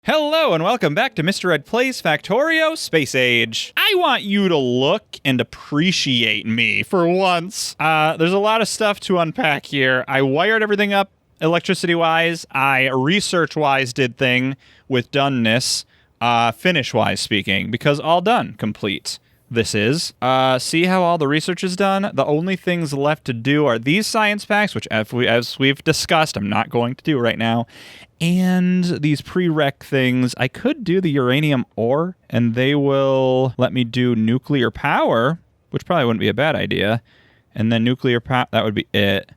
Hello and welcome back to Mr. Ed Plays Factorio Space Age. I want you to look and appreciate me for once. There's a lot of stuff to unpack here. I wired everything up electricity-wise. I research-wise did thing with doneness, finish-wise speaking, because all done, complete. This is. See how all the research is done? The only things left to do are these science packs, which as we've discussed, I'm not going to do right now. And these prereq things, I could do the uranium ore, and they will let me do nuclear power, which probably wouldn't be a bad idea. And then nuclear power, that would be it.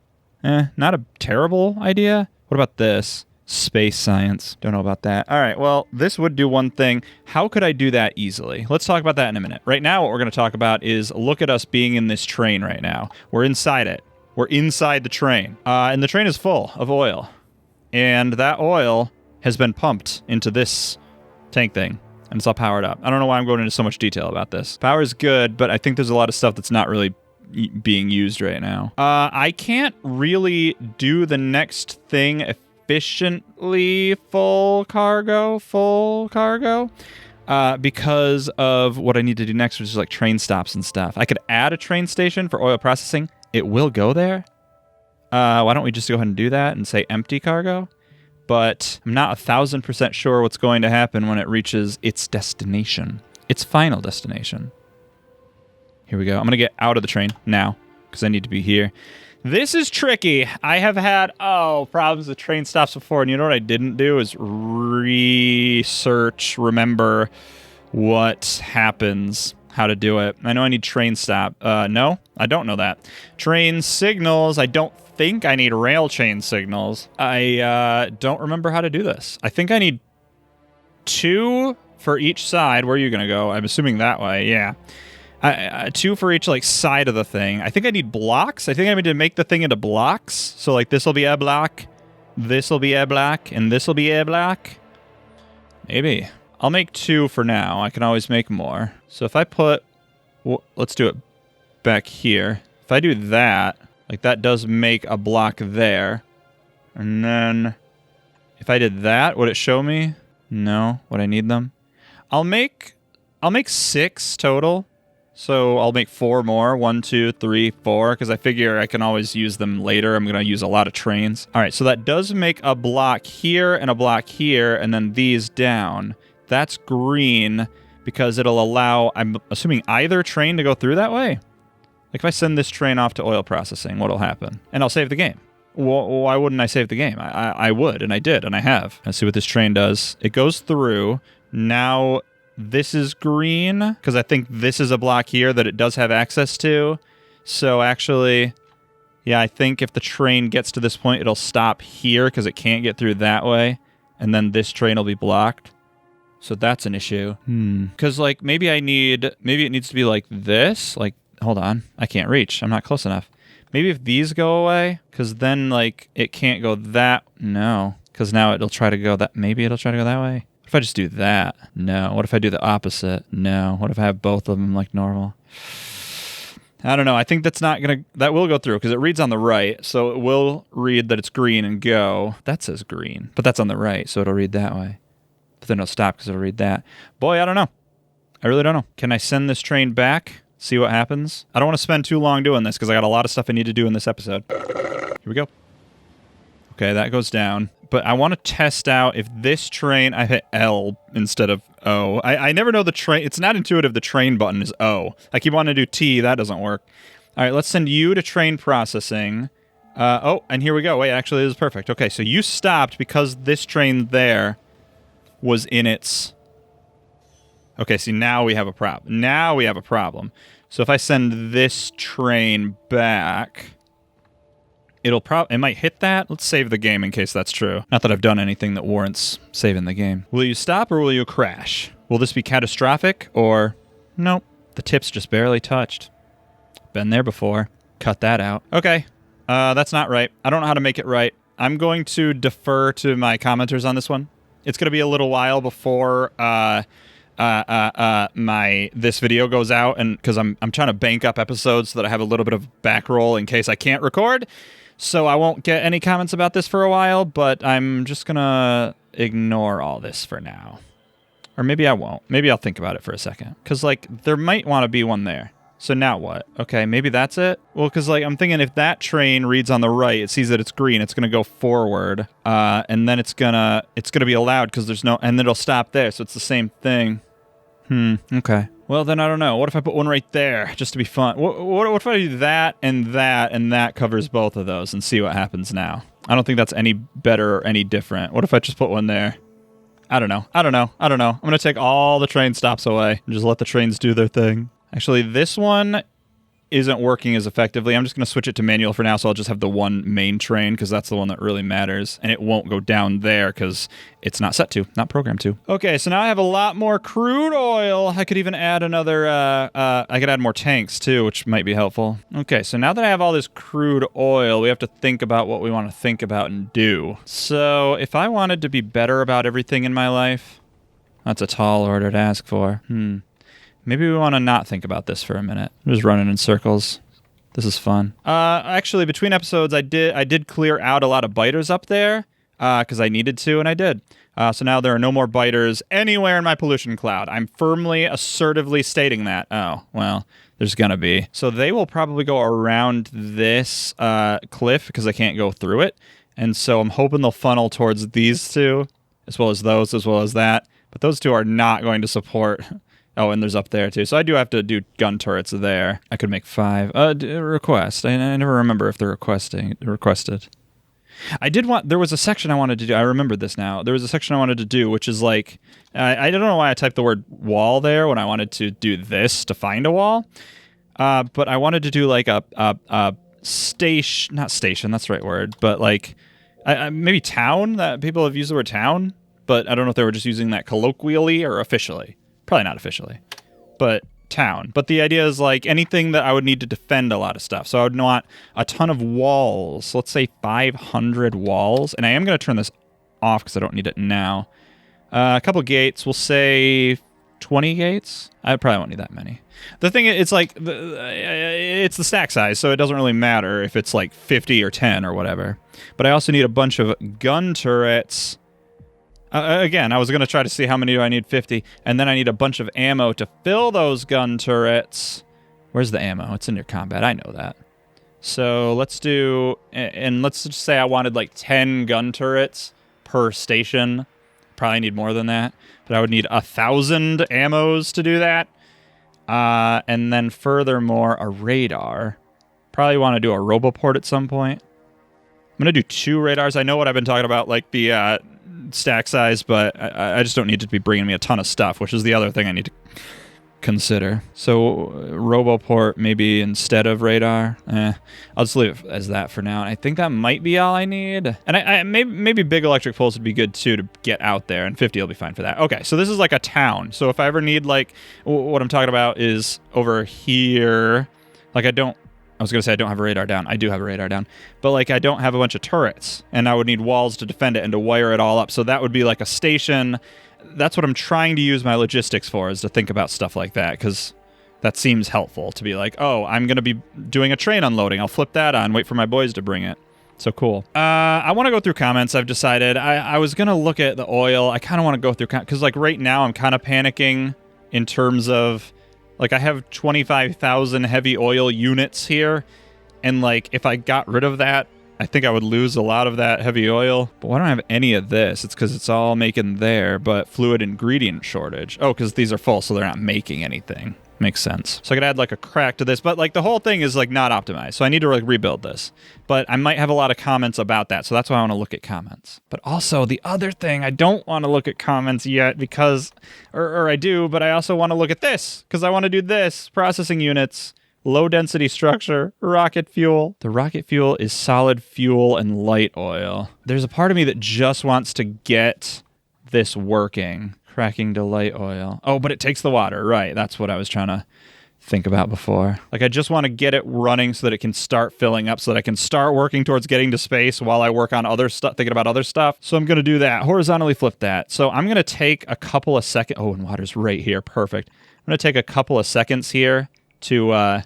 Not a terrible idea. What about this? Space science. Don't know about that. All right, well, this would do one thing. How could I do that easily? Let's talk about that in a minute. Right now, what we're going to talk about is look at us being in this train right now. We're inside it. We're inside the train. And the train is full of oil. And that oil has been pumped into this tank thing. And it's all powered up. I don't know why I'm going into so much detail about this. Power is good, but I think there's a lot of stuff that's not really being used right now. I can't really do the next thing efficiently full cargo, because of what I need to do next, which is like train stops and stuff. I could add a train station for oil processing. It will go there. Why don't we just go ahead and do that and say empty cargo? But I'm not 1,000% sure what's going to happen when it reaches its destination. Its final destination. Here we go. I'm going to get out of the train now because I need to be here. This is tricky. I have had, problems with train stops before, and you know what I didn't do is remember what happens, how to do it. I know I need train stop. No, I don't know that. Train signals, I don't think I need rail chain signals. I don't remember how to do this. I think I need 2 for each side. Where are you going to go? I'm assuming that way, yeah. 2 for each side of the thing. I think I need blocks. I think I need to make the thing into blocks. So this will be a block, this will be a block, and this will be a block. Maybe. I'll make 2 for now. I can always make more. So if I put, let's do it back here. If I do that, that does make a block there. And then if I did that, would it show me? No. Would I need them? I'll make 6 total. So I'll make 4 more. 1, 2, 3, 4, because I figure I can always use them later. I'm going to use a lot of trains. All right, so that does make a block here and a block here, and then these down. That's green because it'll allow, I'm assuming, either train to go through that way. If I send this train off to oil processing, what'll happen? And I'll save the game. Why wouldn't I save the game? I would, and I did, and I have. Let's see what this train does. It goes through. Now this is green, because I think this is a block here that it does have access to. So actually, yeah, I think if the train gets to this point, it'll stop here because it can't get through that way. And then this train will be blocked. So that's an issue. Because maybe it needs to be like this. Hold on, I can't reach. I'm not close enough. Maybe if these go away, because then it can't go that. No, because now it'll try to go that. Maybe it'll try to go that way. What if I just do that? No. What if I do the opposite? No. What if I have both of them like normal? I don't know. I think that will go through because it reads on the right. So it will read that it's green and go. That says green, but that's on the right. So it'll read that way. But then it'll stop because it'll read that. Boy, I don't know. I really don't know. Can I send this train back? See what happens? I don't want to spend too long doing this because I got a lot of stuff I need to do in this episode. Here we go. Okay, that goes down. But I want to test out if this train, I hit L instead of O. I never know the train. It's not intuitive. The train button is O. I keep wanting to do T. That doesn't work. All right, let's send you to train processing. And here we go. Wait, actually, this is perfect. Okay, so you stopped because this train there was in its... Okay, see, now we have a problem. So if I send this train back... It might hit that. Let's save the game in case that's true. Not that I've done anything that warrants saving the game. Will you stop or will you crash? Will this be catastrophic or... Nope. The tip's just barely touched. Been there before. Cut that out. Okay. That's not right. I don't know how to make it right. I'm going to defer to my commenters on this one. It's going to be a little while before this video goes out, and because I'm trying to bank up episodes so that I have a little bit of back roll in case I can't record. So I won't get any comments about this for a while, but I'm just gonna ignore all this for now. Or maybe I won't. Maybe I'll think about it for a second. Because, like, there might want to be one there. So now what? Okay, maybe that's it? Well, because, like, I'm thinking if that train reads on the right, it sees that it's green, it's going to go forward. And then it's gonna be allowed because there's no... And then it'll stop there, so it's the same thing. Okay. Well, then I don't know. What if I put one right there, just to be fun? What if I do that, and that covers both of those, and see what happens now? I don't think that's any better or any different. What if I just put one there? I don't know. I'm going to take all the train stops away and just let the trains do their thing. Actually, this one isn't working as effectively. I'm just going to switch it to manual for now, so I'll just have the one main train, because that's the one that really matters. And it won't go down there, because it's not set to, not programmed to. Okay, so now I have a lot more crude oil. I could even add another, I could add more tanks, too, which might be helpful. Okay, so now that I have all this crude oil, we have to think about what we want to think about and do. So if I wanted to be better about everything in my life, that's a tall order to ask for. Maybe we want to not think about this for a minute. I'm just running in circles. This is fun. Actually, between episodes, I did clear out a lot of biters up there because I needed to, and I did. So now there are no more biters anywhere in my pollution cloud. I'm firmly, assertively stating that. Oh, well, there's going to be. So they will probably go around this cliff because I can't go through it. And so I'm hoping they'll funnel towards these two, as well as those, as well as that. But those two are not going to support... Oh, and there's up there, too. So I do have to do gun turrets there. I could make 5. Request. I never remember if they're requested. There was a section I wanted to do. I remember this now. There was a section I wanted to do, which is like, I don't know why I typed the word wall there when I wanted to do this to find a wall. But I wanted to do like a station, not station, that's the right word, but like maybe town. That people have used the word town, but I don't know if they were just using that colloquially or officially. Probably not officially, but town. But the idea is like anything that I would need to defend a lot of stuff. So I would want a ton of walls. Let's say 500 walls. And I am going to turn this off because I don't need it now. A couple gates. We'll say 20 gates. I probably won't need that many. The thing is, it's like, it's the stack size, so it doesn't really matter if it's like 50 or 10 or whatever. But I also need a bunch of gun turrets. Again, I was going to try to see how many do I need. 50. And then I need a bunch of ammo to fill those gun turrets. Where's the ammo? It's in your combat. I know that. So let's do... And let's just say I wanted like 10 gun turrets per station. Probably need more than that. But I would need 1,000 ammos to do that. And then furthermore, a radar. Probably want to do a roboport at some point. I'm going to do 2 radars. I know what I've been talking about, like the... stack size, but I just don't need it to be bringing me a ton of stuff, which is the other thing I need to consider. So roboport maybe instead of radar. I'll just leave it as that for now. And I think that might be all I need. And I maybe big electric poles would be good too to get out there, and 50 will be fine for that. Okay, so this is like a town. So if I ever need like what I'm talking about is over here. Like I was going to say I don't have a radar down. I do have a radar down. But, like, I don't have a bunch of turrets. And I would need walls to defend it and to wire it all up. So that would be like a station. That's what I'm trying to use my logistics for, is to think about stuff like that. Because that seems helpful to be like, oh, I'm going to be doing a train unloading. I'll flip that on, wait for my boys to bring it. So cool. I want to go through comments. I've decided. I was going to look at the oil. I kind of want to go through... Because, like, right now I'm kind of panicking in terms of... Like, I have 25,000 heavy oil units here, and, like, if I got rid of that, I think I would lose a lot of that heavy oil. But why don't I have any of this? It's because it's all making there, but fluid ingredient shortage. Oh, because these are full, so they're not making anything. Makes sense. So I could add, like, a crack to this, but, like, the whole thing is, like, not optimized, so I need to, like, rebuild this. But I might have a lot of comments about that, so that's why I want to look at comments. But also, the other thing, I don't want to look at comments yet because... Or I do, but I also want to look at this, because I want to do this. Processing units, low-density structure, rocket fuel. The rocket fuel is solid fuel and light oil. There's a part of me that just wants to get this working. Cracking to light oil. Oh, but it takes the water. Right. That's what I was trying to think about before. Like, I just want to get it running so that it can start filling up, so that I can start working towards getting to space while I work on other stuff, thinking about other stuff. So I'm going to do that. Horizontally flip that. So I'm going to take a couple of seconds. Oh, and water's right here. Perfect. I'm going to take a couple of seconds here to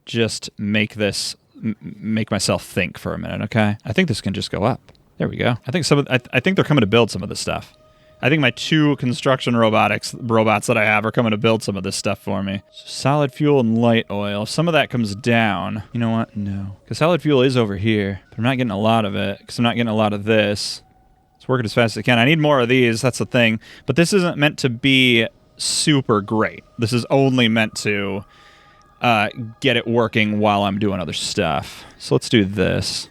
just make myself think for a minute, okay? I think this can just go up. There we go. I think I think they're coming to build some of this stuff. I think my 2 construction robots that I have are coming to build some of this stuff for me. Solid fuel and light oil. If some of that comes down, you know what? No. Because solid fuel is over here, but I'm not getting a lot of it because I'm not getting a lot of this. It's working as fast as I can. I need more of these. That's the thing. But this isn't meant to be super great. This is only meant to get it working while I'm doing other stuff. So let's do this.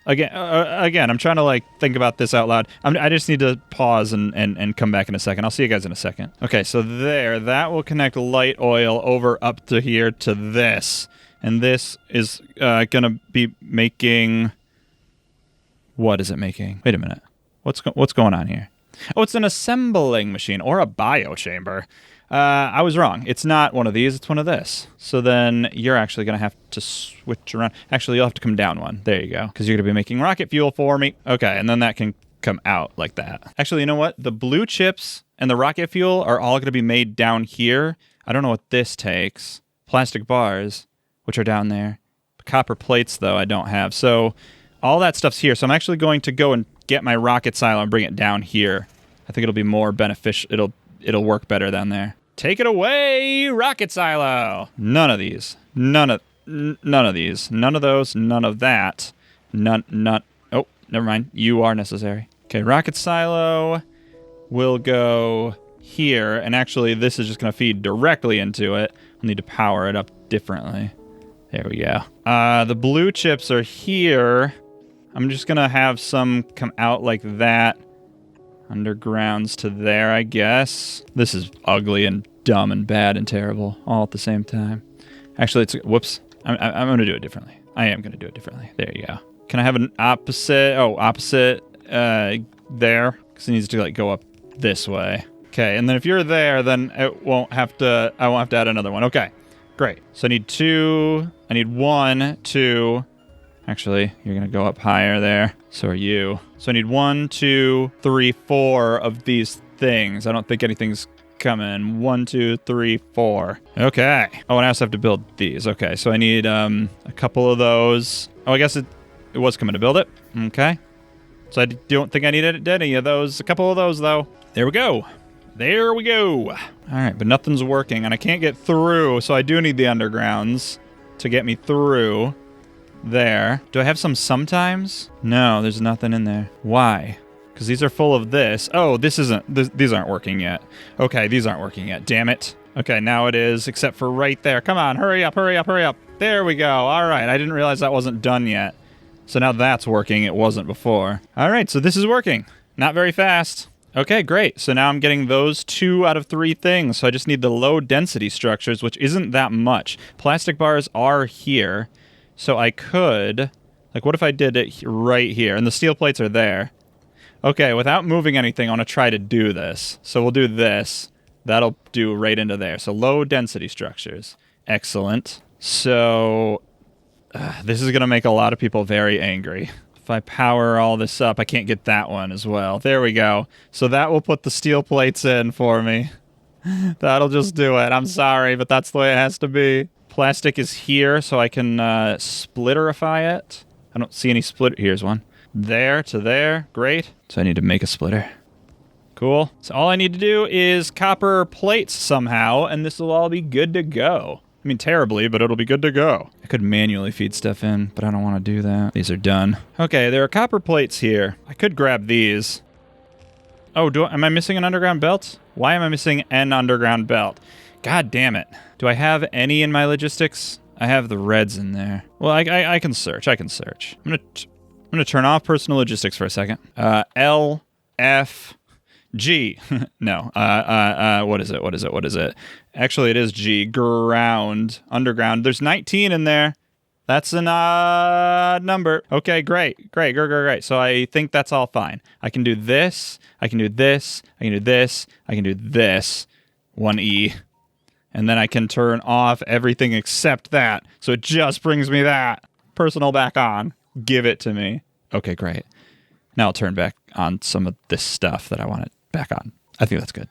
Again, I'm trying to like think about this out loud. I just need to pause and come back in a second. I'll see you guys in a second. Okay, so that will connect light oil over up to here to this. And this is going to be making... What is it making? Wait a minute. What's going on here? Oh, it's an assembling machine or a biochamber. I was wrong. It's not one of these. It's one of this. So then you're actually going to have to switch around. Actually, you'll have to come down one. There you go. Because you're going to be making rocket fuel for me. Okay, and then that can come out like that. Actually, you know what? The blue chips and the rocket fuel are all going to be made down here. I don't know what this takes. Plastic bars, which are down there. Copper plates, though, I don't have. So all that stuff's here. So I'm actually going to go and get my rocket silo and bring it down here. I think it'll be more beneficial. It'll work better down there. Take it away, rocket silo. None of these. None of these. None of those. None of that. None. Oh, never mind. You are necessary. Okay, rocket silo will go here, and actually this is just going to feed directly into it. We'll need to power it up differently. There we go. The blue chips are here. I'm just going to have some come out like that. Undergrounds to there, I guess. This is ugly and dumb and bad and terrible all at the same time. Actually, whoops. I'm going to do it differently. I am going to do it differently. There you go. Can I have an opposite? Oh, opposite there. Because it needs to like go up this way. Okay, and then if you're there, then I won't have to add another one. Okay, great. So I need 2. I need 1, 2. Actually, you're going to go up higher there. So are you. So I need 1, 2, 3, 4 of these things. I don't think anything's coming. 1, 2, 3, 4. Okay. Oh, and I also have to build these. Okay, so I need a couple of those. Oh, I guess it was coming to build it. Okay. So I don't think I needed any of those. A couple of those, though. There we go. There we go. All right, but nothing's working, and I can't get through, so I do need the undergrounds to get me through. There. Do I have some sometimes? No, there's nothing in there. Why? Because these are full of this. Oh, these aren't working yet. Okay, these aren't working yet. Damn it. Okay, now it is, except for right there. Come on, hurry up, hurry up, hurry up. There we go. All right, I didn't realize that wasn't done yet. So now that's working. It wasn't before. All right, so this is working. Not very fast. Okay, great. So now I'm getting those 2 out of 3 things. So I just need the low density structures, which isn't that much. Plastic bars are here. So I could, like, what if I did it right here? And the steel plates are there. Okay, without moving anything, I want to try to do this. So we'll do this. That'll do right into there. So low density structures. Excellent. So this is going to make a lot of people very angry. If I power all this up, I can't get that one as well. There we go. So that will put the steel plates in for me. That'll just do it. I'm sorry, but that's the way it has to be. Plastic is here, so I can splitterify it. I don't see any splitter. Here's one. There to there. Great. So I need to make a splitter. Cool. So all I need to do is copper plates somehow, and this will all be good to go. I mean, terribly, but it'll be good to go. I could manually feed stuff in, but I don't want to do that. These are done. Okay, there are copper plates here. I could grab these. Oh, am I missing an underground belt? Why am I missing an underground belt? God damn it. Do I have any in my logistics? I have the reds in there. Well, I can search. I can search. I'm gonna turn off personal logistics for a second. L, F, G. No. What is it? Actually, it is G. Ground. Underground. There's 19 in there. That's an odd number. Okay, great. So I think that's all fine. I can do this. I can do this. I can do this. I can do this. 1E. And then I can turn off everything except that. So it just brings me that. Personal back on. Give it to me. Okay, great. Now I'll turn back on some of this stuff that I want it back on. I think that's good.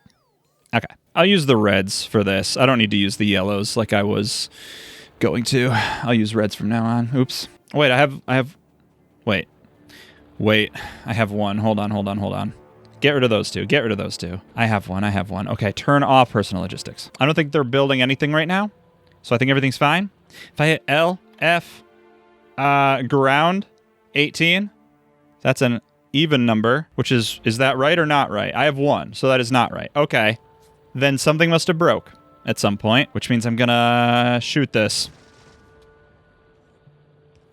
Okay. I'll use the reds for this. I don't need to use the yellows like I was going to. I'll use reds from now on. Oops. Wait, I have... Wait. Wait, I have one. Hold on. Get rid of those two. I have one. Okay, turn off personal logistics. I don't think they're building anything right now, so I think everything's fine. If I hit L, F, ground, 18, that's an even number, which is that right or not right? I have 1, so that is not right. Okay, then something must have broke at some point, which means I'm gonna shoot this.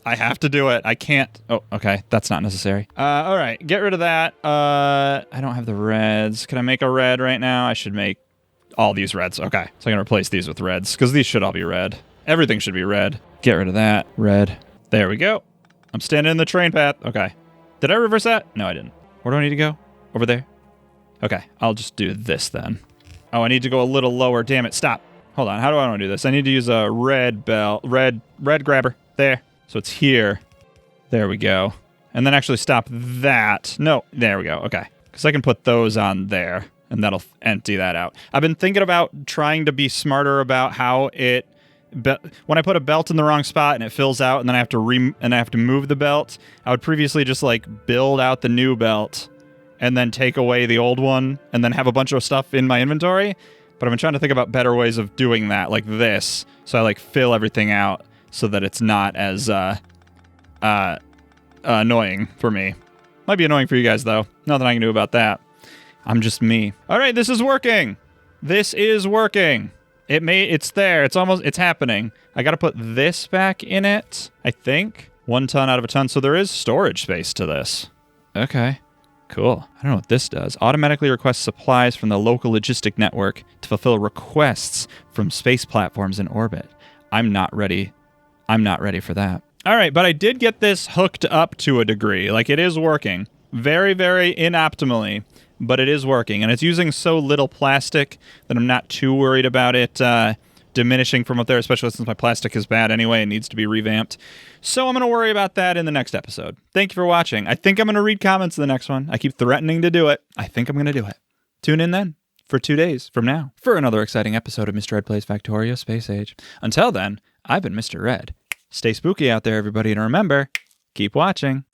I have to do it. I can't. Oh, okay. That's not necessary. All right. Get rid of that. I don't have the reds. Can I make a red right now? I should make all these reds. Okay. So I'm going to replace these with reds because these should all be red. Everything should be red. Get rid of that. Red. There we go. I'm standing in the train path. Okay. Did I reverse that? No, I didn't. Where do I need to go? Over there? Okay. I'll just do this then. Oh, I need to go a little lower. Damn it. Stop. Hold on. How do I want to do this? I need to use a red belt. Red grabber. There. So it's here. There we go. And then actually stop that. No, there we go. Okay. Because I can put those on there, and that'll empty that out. I've been thinking about trying to be smarter about how it... when I put a belt in the wrong spot and it fills out, and then I have to move the belt, I would previously just like build out the new belt and then take away the old one and then have a bunch of stuff in my inventory. But I've been trying to think about better ways of doing that, like this. So I like fill everything out so that it's not as annoying for me. Might be annoying for you guys, though. Nothing I can do about that. I'm just me. All right, this is working. It's there. It's happening. I got to put this back in it, I think. 1 ton out of a ton. So there is storage space to this. Okay, cool. I don't know what this does. Automatically requests supplies from the local logistic network to fulfill requests from space platforms in orbit. I'm not ready for that. All right, but I did get this hooked up to a degree. Like, it is working. Very, very inoptimally, but it is working. And it's using so little plastic that I'm not too worried about it diminishing from up there, especially since my plastic is bad anyway and needs to be revamped. So I'm going to worry about that in the next episode. Thank you for watching. I think I'm going to read comments in the next one. I keep threatening to do it. I think I'm going to do it. Tune in then for 2 days from now for another exciting episode of Mr. Red Plays Factorio Space Age. Until then, I've been Mr. Red. Stay spooky out there, everybody, and remember, keep watching.